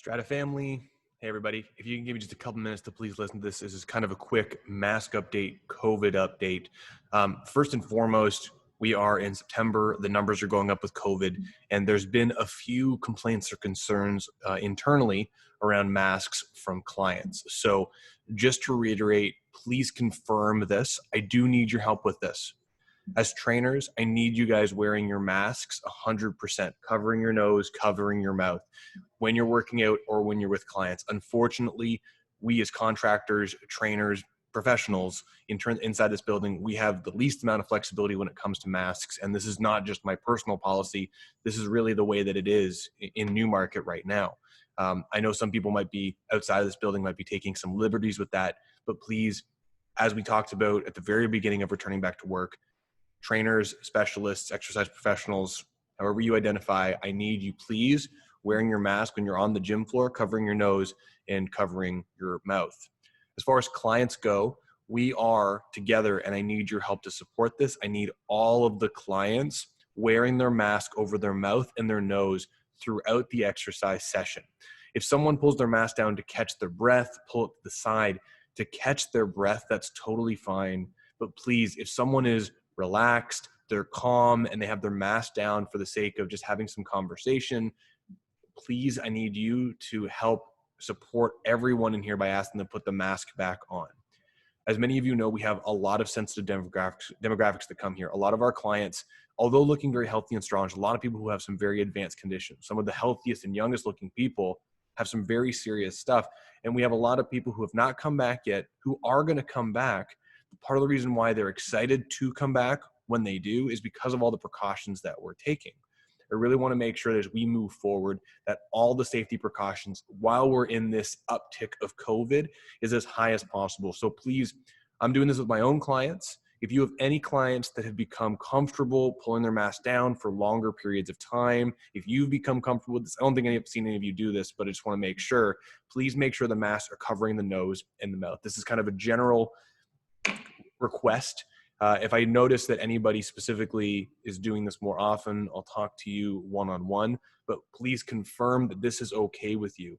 Strata family, hey everybody. If you can give me just a couple minutes to please listen to this. This is kind of a quick mask update, COVID update. First and foremost, we are in September. The numbers are going up with COVID, and there's been a few complaints or concerns internally around masks from clients. So just to reiterate, please confirm this. I do need your help with this. As trainers, I need you guys wearing your masks 100%, covering your nose, covering your mouth when you're working out or when you're with clients. Unfortunately, we as contractors, trainers, professionals inside this building, we have the least amount of flexibility when it comes to masks. And this is not just my personal policy. This is really the way that it is in Newmarket right now. I know some people might be outside of this building, might be taking some liberties with that, but please, as we talked about at the very beginning of returning back to work, trainers, specialists, exercise professionals, however you identify, I need you please wearing your mask when you're on the gym floor, covering your nose and covering your mouth. As far as clients go, we are together and I need your help to support this. I need all of the clients wearing their mask over their mouth and their nose throughout the exercise session. If someone pulls their mask down to catch their breath, pull it to the side to catch their breath, that's totally fine. But please, if someone is relaxed, they're calm, and they have their mask down for the sake of just having some conversation, please, I need you to help support everyone in here by asking them to put the mask back on. As many of you know, we have a lot of sensitive demographics that come here. A lot of our clients, although looking very healthy and strong, a lot of people who have some very advanced conditions. Some of the healthiest and youngest looking people have some very serious stuff. And we have a lot of people who have not come back yet, who are going to come back. Part of the reason why they're excited to come back when they do is because of all the precautions that we're taking. I really want to make sure that as we move forward, that all the safety precautions while we're in this uptick of COVID is as high as possible. So please, I'm doing this with my own clients. If you have any clients that have become comfortable pulling their mask down for longer periods of time, if you've become comfortable with this, I don't think I've seen any of you do this, but I just want to make sure, please make sure the masks are covering the nose and the mouth. This is kind of a general request. If I notice that anybody specifically is doing this more often, I'll talk to you one-on-one, but please confirm that this is okay with you.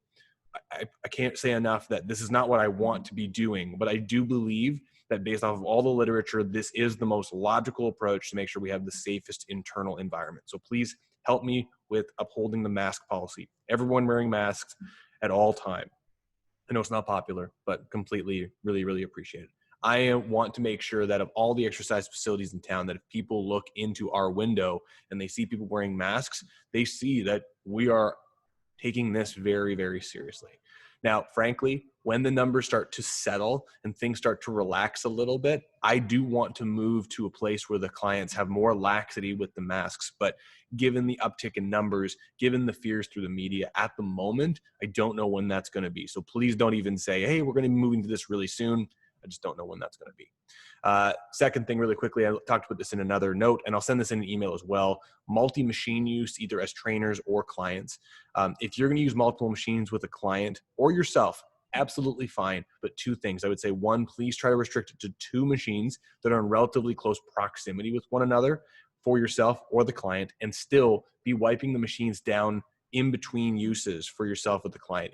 I can't say enough that this is not what I want to be doing, but I do believe that based off of all the literature, this is the most logical approach to make sure we have the safest internal environment. So please help me with upholding the mask policy. Everyone wearing masks at all time. I know it's not popular, but completely, really, really appreciate it. I want to make sure that of all the exercise facilities in town, that if people look into our window and they see people wearing masks, they see that we are taking this very, very seriously. Now, frankly, when the numbers start to settle and things start to relax a little bit, I do want to move to a place where the clients have more laxity with the masks. But given the uptick in numbers, given the fears through the media at the moment, I don't know when that's going to be. So please don't even say, hey, we're going to be moving to this really soon. I just don't know when that's going to be. Second thing really quickly, I talked about this in another note, and I'll send this in an email as well. Multi-machine use, either as trainers or clients. If you're going to use multiple machines with a client or yourself, absolutely fine. But two things. I would say, one, please try to restrict it to 2 machines that are in relatively close proximity with one another for yourself or the client, and still be wiping the machines down in between uses for yourself with the client.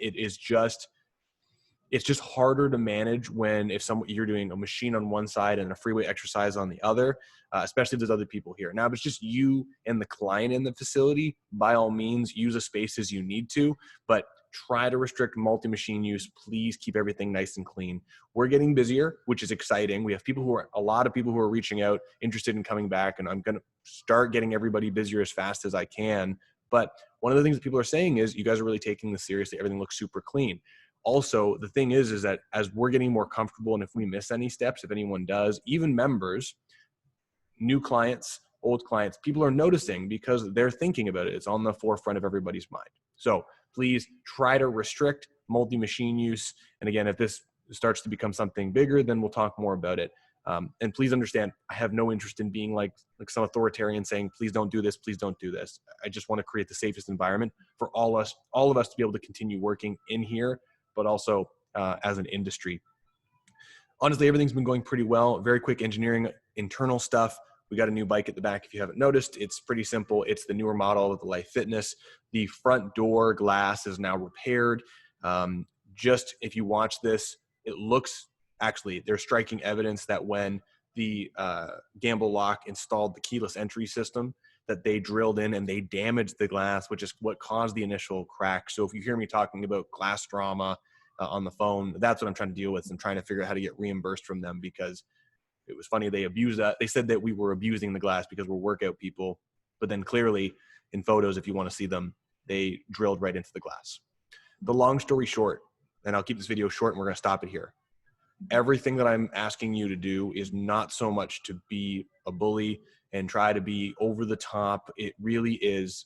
It's just harder to manage when you're doing a machine on one side and a freeway exercise on the other, especially if there's other people here. Now, if it's just you and the client in the facility, by all means, use a space as you need to, but try to restrict multi-machine use. Please keep everything nice and clean. We're getting busier, which is exciting. We have a lot of people who are reaching out, interested in coming back, and I'm going to start getting everybody busier as fast as I can. But one of the things that people are saying is, you guys are really taking this seriously. Everything looks super clean. Also, the thing is that as we're getting more comfortable, and if we miss any steps, if anyone does, even members, new clients, old clients, people are noticing because they're thinking about it. It's on the forefront of everybody's mind. So please try to restrict multi-machine use. And again, if this starts to become something bigger, then we'll talk more about it. And please understand, I have no interest in being like some authoritarian saying, please don't do this, please don't do this. I just want to create the safest environment for all of us to be able to continue working in here, but also as an industry. Honestly, everything's been going pretty well. Very quick engineering, internal stuff. We got a new bike at the back if you haven't noticed. It's pretty simple. It's the newer model of the Life Fitness. The front door glass is now repaired. Just if you watch this, it looks, actually, there's striking evidence that when the Gamble Lock installed the keyless entry system, that they drilled in and they damaged the glass, which is what caused the initial crack. So if you hear me talking about glass drama on the phone, that's what I'm trying to deal with. I'm trying to figure out how to get reimbursed from them, because it was funny. They abused that. They said that we were abusing the glass because we're workout people. But then clearly in photos, if you want to see them, they drilled right into the glass. The long story short, and I'll keep this video short and we're going to stop it here. Everything that I'm asking you to do is not so much to be a bully and try to be over the top. It really is,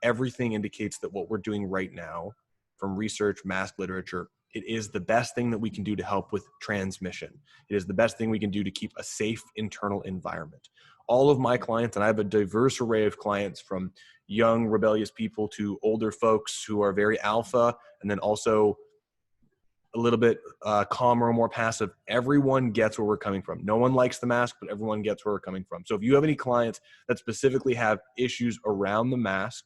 everything indicates that what we're doing right now, from research, mask literature, it is the best thing that we can do to help with transmission. It is the best thing we can do to keep a safe internal environment. All of my clients, and I have a diverse array of clients, from young rebellious people to older folks who are very alpha, and then also a little bit calmer, more passive. Everyone gets where we're coming from. No one likes the mask, but everyone gets where we're coming from. So if you have any clients that specifically have issues around the mask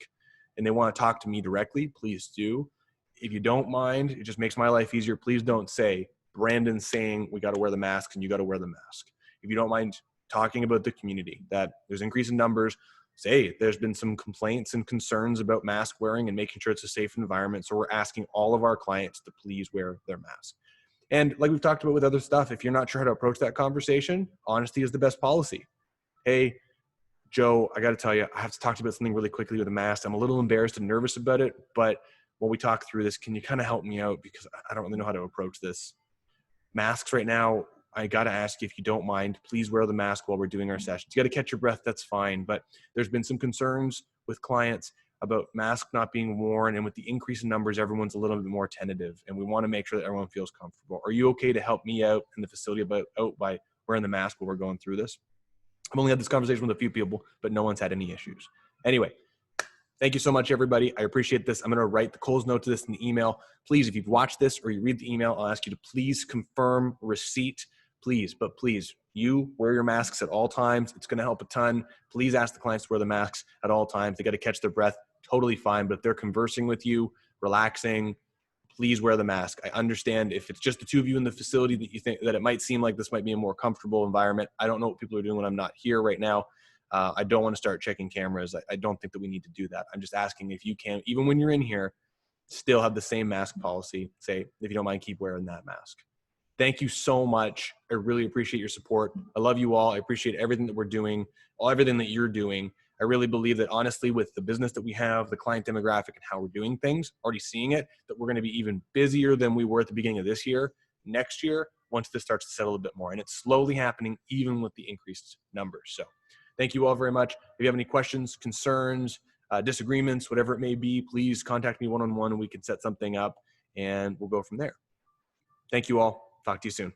and they want to talk to me directly, please do. If you don't mind, it just makes my life easier. Please don't say, Brandon's saying we got to wear the masks and you got to wear the mask. If you don't mind talking about the community, that there's increase in numbers, say there's been some complaints and concerns about mask wearing and making sure it's a safe environment. So we're asking all of our clients to please wear their mask. And like we've talked about with other stuff, if you're not sure how to approach that conversation, honesty is the best policy. Hey, Joe, I got to tell you, I have to talk to you about something really quickly with a mask. I'm a little embarrassed and nervous about it, but when we talk through this, can you kind of help me out? Because I don't really know how to approach this. Masks right now, I got to ask you, if you don't mind, please wear the mask while we're doing our sessions. You got to catch your breath, that's fine. But there's been some concerns with clients about masks not being worn. And with the increase in numbers, everyone's a little bit more tentative. And we want to make sure that everyone feels comfortable. Are you okay to help me out in the facility out by wearing the mask while we're going through this? I've only had this conversation with a few people, but no one's had any issues. Anyway, thank you so much, everybody. I appreciate this. I'm going to write the Coles note to this in the email. Please, if you've watched this or you read the email, I'll ask you to please confirm receipt. Please, but please, you wear your masks at all times. It's going to help a ton. Please ask the clients to wear the masks at all times. They got to catch their breath. Totally fine. But if they're conversing with you, relaxing, please wear the mask. I understand if it's just the two of you in the facility that you think that it might seem like this might be a more comfortable environment. I don't know what people are doing when I'm not here right now. I don't want to start checking cameras. I don't think that we need to do that. I'm just asking if you can, even when you're in here, still have the same mask policy. Say, if you don't mind, keep wearing that mask. Thank you so much. I really appreciate your support. I love you all. I appreciate everything that we're doing, everything that you're doing. I really believe that, honestly, with the business that we have, the client demographic, and how we're doing things, already seeing it, that we're going to be even busier than we were at the beginning of this year, next year, once this starts to settle a bit more. And it's slowly happening, even with the increased numbers. So thank you all very much. If you have any questions, concerns, disagreements, whatever it may be, please contact me one-on-one and we can set something up and we'll go from there. Thank you all. Talk to you soon.